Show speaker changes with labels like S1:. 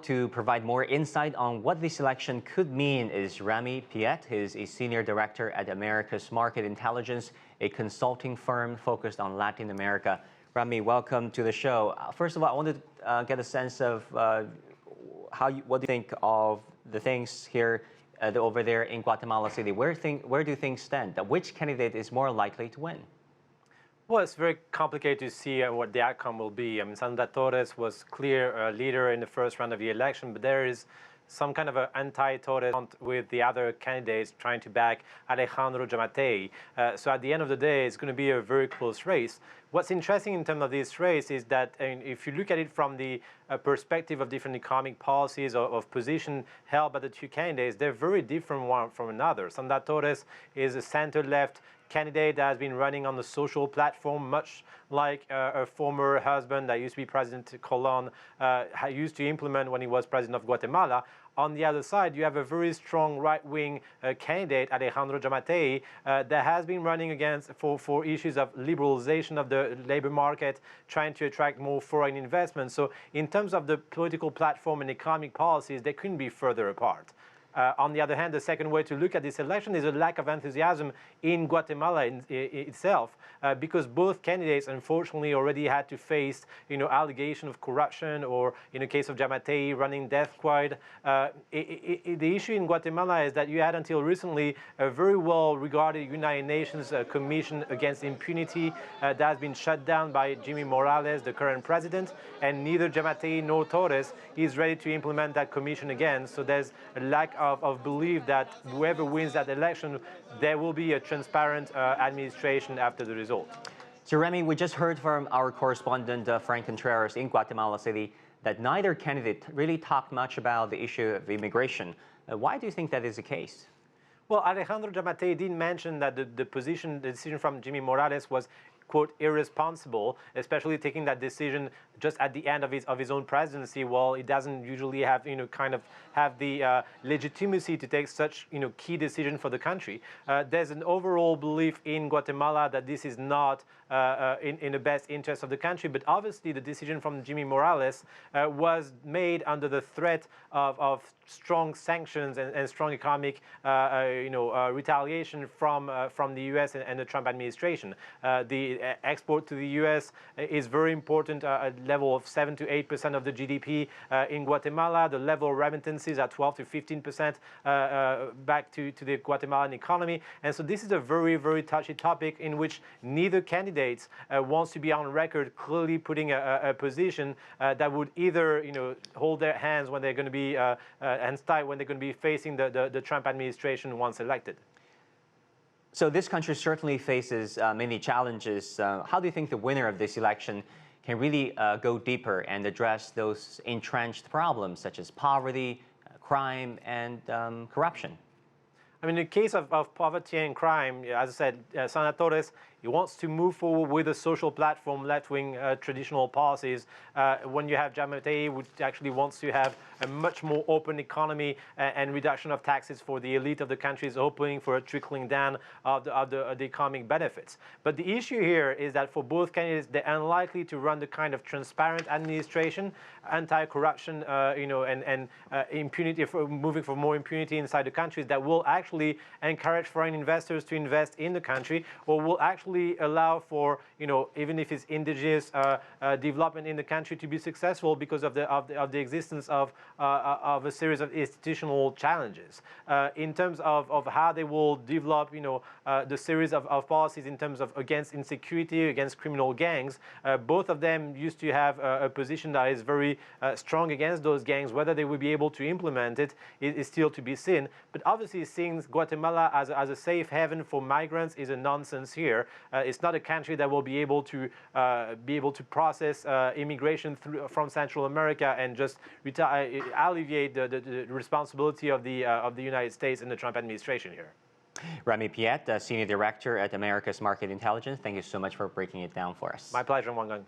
S1: To provide more insight on what this election could mean is Remi Piet. He's a senior director at America's Market Intelligence, a consulting firm focused on Latin America. Remi, welcome to the show. First of all, I wanted to get a sense of what do you think of the things here over there in Guatemala City? Where do things stand? Which candidate is more likely to win?
S2: Well, it's very complicated to see what the outcome will be. I mean, Sandra Torres was clear leader in the first round of the election, but there is some kind of an anti-Torres with the other candidates trying to back Alejandro Yamatei. So at the end of the day, it's going to be a very close race. What's interesting in terms of this race is that if you look at it from the perspective of different economic policies or of position held by the two candidates, they're very different one from another. Sandra Torres is a center-left candidate that has been running on the social platform, much like a former husband that used to be President Colon used to implement when he was president of Guatemala. On the other side, you have a very strong right-wing candidate, Alejandro Yamatei, that has been running against for issues of liberalization of the labor market, trying to attract more foreign investment. So in terms of the political platform and economic policies, they couldn't be further apart. On the other hand, the second way to look at this election is a lack of enthusiasm in Guatemala itself, because both candidates, unfortunately, already had to face, allegation of corruption, or in the case of Yamatei, running death squad. The issue in Guatemala is that you had until recently a very well-regarded United Nations Commission against impunity that has been shut down by Jimmy Morales, the current president, and neither Yamatei nor Torres is ready to implement that commission again. So there's a lack of belief that whoever wins that election, there will be a transparent administration after the result.
S1: So Remi, we just heard from our correspondent Frank Contreras in Guatemala City that neither candidate really talked much about the issue of immigration. Why do you think that is the case?
S2: Well, Alejandro Yamatei did mention that the decision from Jimmy Morales was, quote, irresponsible, especially taking that decision just at the end of his own presidency. Well, he doesn't usually have, have the legitimacy to take such, key decision for the country. There's an overall belief in Guatemala that this is not in the best interest of the country, but obviously the decision from Jimmy Morales was made under the threat of strong sanctions and strong economic, retaliation from the U.S. and the Trump administration. The export to the U.S. is very important, a level of 7 to 8% of the GDP in Guatemala. The level of remittances at 12 to 15% back to the Guatemalan economy. And so this is a very, very touchy topic in which neither candidate wants to be on record clearly putting a position that would either, hold their hands when they're going to be hands tied when they're going to be facing the Trump administration once elected.
S1: So this country certainly faces many challenges. How do you think the winner of this election can really go deeper and address those entrenched problems such as poverty, crime, and corruption?
S2: I mean, in the case of poverty and crime, as I said, Sandra Torres, he wants to move forward with a social platform, left-wing traditional policies. When you have Yamatei, who actually wants to have a much more open economy and reduction of taxes for the elite of the country, is hoping for a trickling down of the economic benefits. But the issue here is that for both candidates, they're unlikely to run the kind of transparent administration, anti-corruption, and impunity, moving for more impunity inside the countries that will actually encourage foreign investors to invest in the country, or will actually allow for, even if it's indigenous development in the country to be successful because of the existence of a series of institutional challenges. In terms of how they will develop, the series of policies in terms of against insecurity, against criminal gangs, both of them used to have a position that is very strong against those gangs. Whether they will be able to implement it is still to be seen. But obviously, seeing Guatemala as a safe haven for migrants is a nonsense here. It's not a country that will be able to process immigration from Central America and just alleviate the responsibility of the United States and the Trump administration here.
S1: Remi Piet, Senior Director at America's Market Intelligence, thank you so much for breaking it down for us.
S2: My pleasure, Wang.